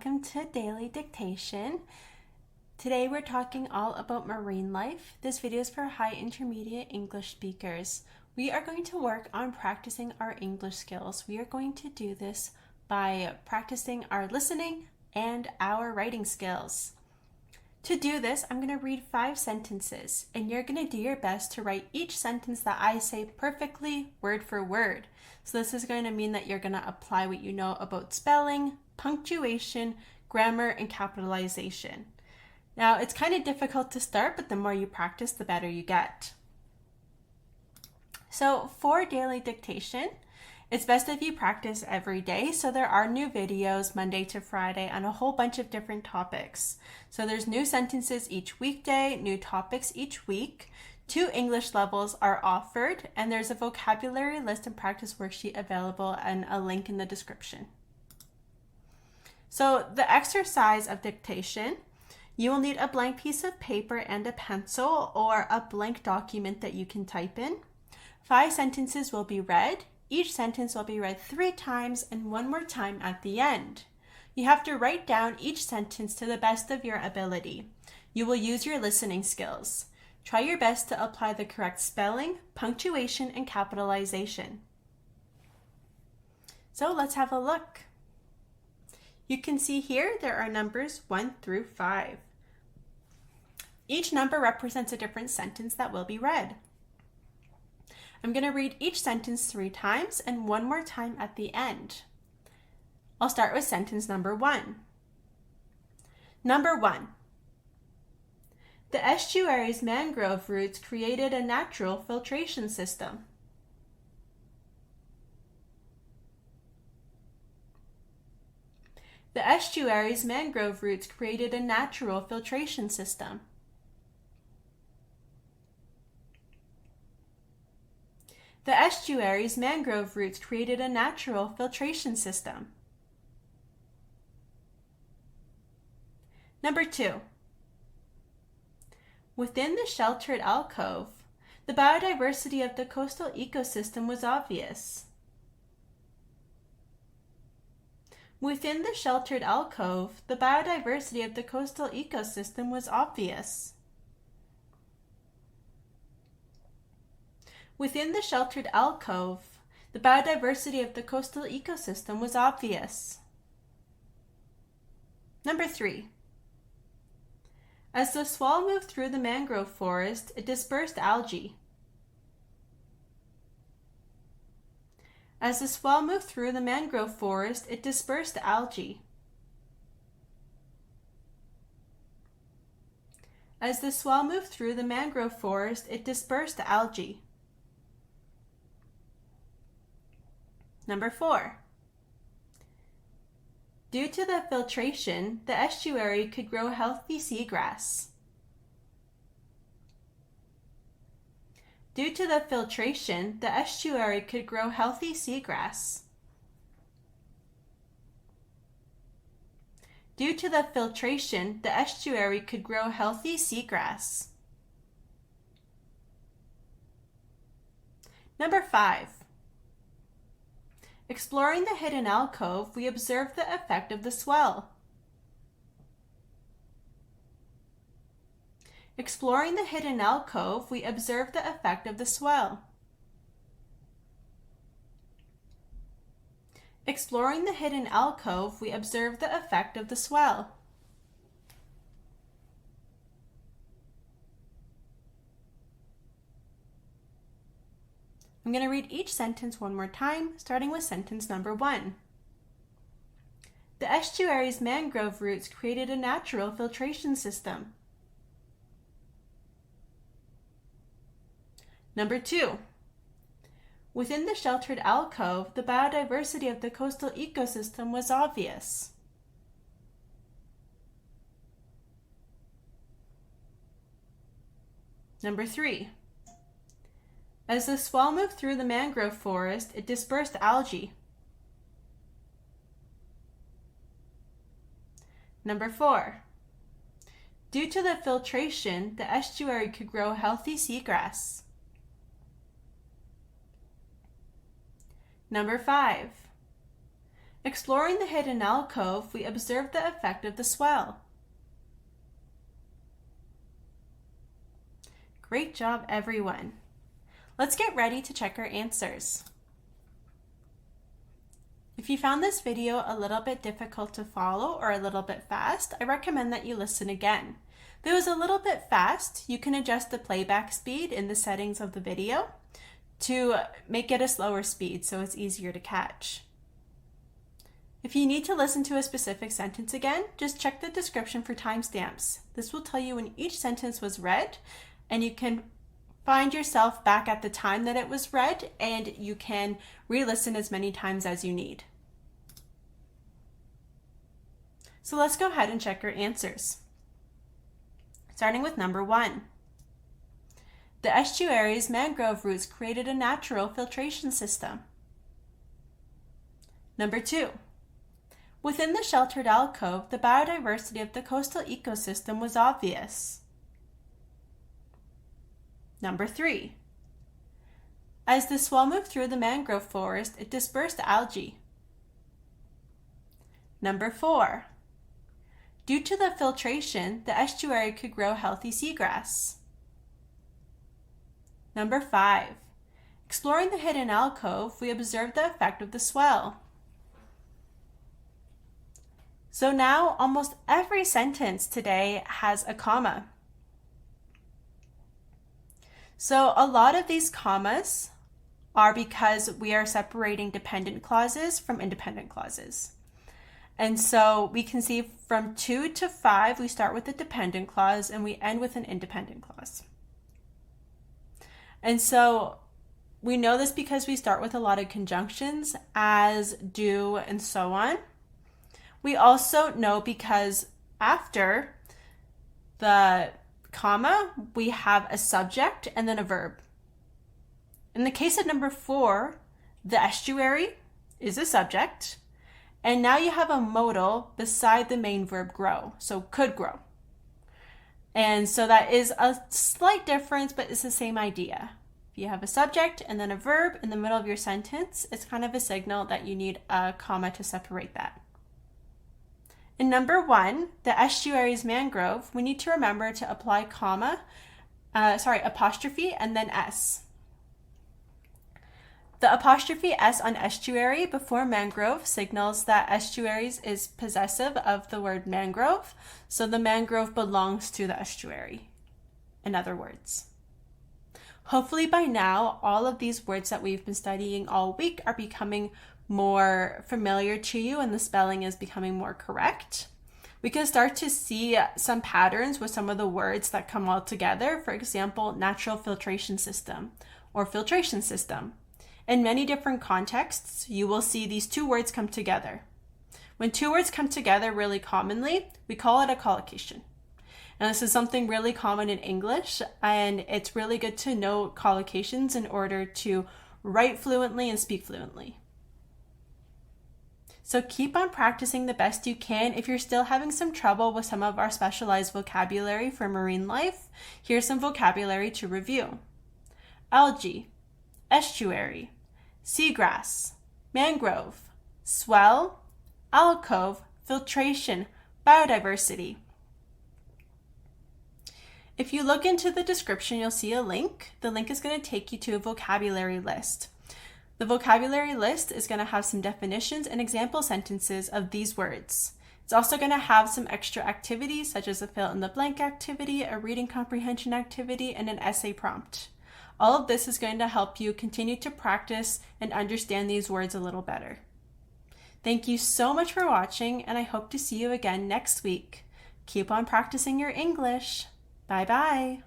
welcome to Daily Dictation. Today we're talking all about marine life. This video is for high intermediate English speakers. We are going to work on practicing our English skills. We are going to do this by practicing our listening and our writing skills. To do this, I'm going to read 5 sentences, and you're going to do your best to write each sentence that I say perfectly, word for word. So this is going to mean that you're going to apply what you know about spelling, punctuation, grammar, and capitalization. Now, it's kind of difficult to start, but the more you practice, the better you get. So for daily dictation, it's best if you practice every day. So there are new videos Monday to Friday on a whole bunch of different topics. So there's new sentences each weekday, new topics each week. 2 English levels are offered, and there's a vocabulary list and practice worksheet available and a link in the description. So the exercise of dictation, you will need a blank piece of paper and a pencil or a blank document that you can type in. 5 sentences will be read. Each sentence will be read 3 times and 1 more time at the end. You have to write down each sentence to the best of your ability. You will use your listening skills. Try your best to apply the correct spelling, punctuation, and capitalization. So let's have a look. You can see here there are numbers 1 through 5. Each number represents a different sentence that will be read. I'm going to read each sentence 3 times and 1 more time at the end. I'll start with sentence number 1. Number 1. The estuary's mangrove roots created a natural filtration system. The estuary's mangrove roots created a natural filtration system. The estuary's mangrove roots created a natural filtration system. Number 2. Within the sheltered alcove, the biodiversity of the coastal ecosystem was obvious. Within the sheltered alcove, the biodiversity of the coastal ecosystem was obvious. Within the sheltered alcove, the biodiversity of the coastal ecosystem was obvious. Number 3. As the swell moved through the mangrove forest, it dispersed algae. As the swell moved through the mangrove forest, it dispersed algae. As the swell moved through the mangrove forest, it dispersed algae. Number 4. Due to the filtration, the estuary could grow healthy seagrass. Due to the filtration, the estuary could grow healthy seagrass. Due to the filtration, the estuary could grow healthy seagrass. Number 5. Exploring the hidden alcove, we observed the effect of the swell. Exploring the hidden alcove, we observed the effect of the swell. Exploring the hidden alcove, we observed the effect of the swell. I'm going to read each sentence 1 more time, starting with sentence number 1. The estuary's mangrove roots created a natural filtration system. Number 2. Within the sheltered alcove, the biodiversity of the coastal ecosystem was obvious. Number 3. As the swell moved through the mangrove forest, it dispersed algae. Number 4. Due to the filtration, the estuary could grow healthy seagrass. Number 5. Exploring the hidden alcove, we observe the effect of the swell. Great job, everyone. Let's get ready to check our answers. If you found this video a little bit difficult to follow or a little bit fast, I recommend that you listen again. If it was a little bit fast, you can adjust the playback speed in the settings of the video to make it a slower speed so it's easier to catch. If you need to listen to a specific sentence again, just check the description for timestamps. This will tell you when each sentence was read, and you can find yourself back at the time that it was read, and you can re-listen as many times as you need. So let's go ahead and check our answers. Starting with number 1. The estuary's mangrove roots created a natural filtration system. Number 2. Within the sheltered alcove, the biodiversity of the coastal ecosystem was obvious. Number 3. As the swell moved through the mangrove forest, it dispersed algae. Number 4. Due to the filtration, the estuary could grow healthy seagrass. Number 5. Exploring the hidden alcove, we observed the effect of the swell. So now almost every sentence today has a comma. So a lot of these commas are because we are separating dependent clauses from independent clauses. And so we can see from 2 to 5, we start with a dependent clause and we end with an independent clause. And so we know this because we start with a lot of conjunctions, as, do, and so on. We also know because after the comma, we have a subject and then a verb. In the case of number 4, the estuary is a subject, and now you have a modal beside the main verb grow, so could grow. And so that is a slight difference, but it's the same idea. If you have a subject and then a verb in the middle of your sentence, it's kind of a signal that you need a comma to separate that. In number 1, the estuary's mangrove, we need to remember to apply apostrophe and then S. The apostrophe S on estuary before mangrove signals that estuaries is possessive of the word mangrove, so the mangrove belongs to the estuary, in other words. Hopefully by now, all of these words that we've been studying all week are becoming more familiar to you and the spelling is becoming more correct. We can start to see some patterns with some of the words that come all together. For example, natural filtration system or filtration system. In many different contexts, you will see these two words come together. When two words come together really commonly, we call it a collocation. And this is something really common in English, and it's really good to know collocations in order to write fluently and speak fluently. So keep on practicing the best you can. If you're still having some trouble with some of our specialized vocabulary for marine life, here's some vocabulary to review. Algae, estuary, seagrass, mangrove, swell, alcove, filtration, biodiversity. If you look into the description, you'll see a link. The link is going to take you to a vocabulary list. The vocabulary list is going to have some definitions and example sentences of these words. It's also going to have some extra activities such as a fill in the blank activity, a reading comprehension activity, and an essay prompt. All of this is going to help you continue to practice and understand these words a little better. Thank you so much for watching, and I hope to see you again next week. Keep on practicing your English. Bye-bye.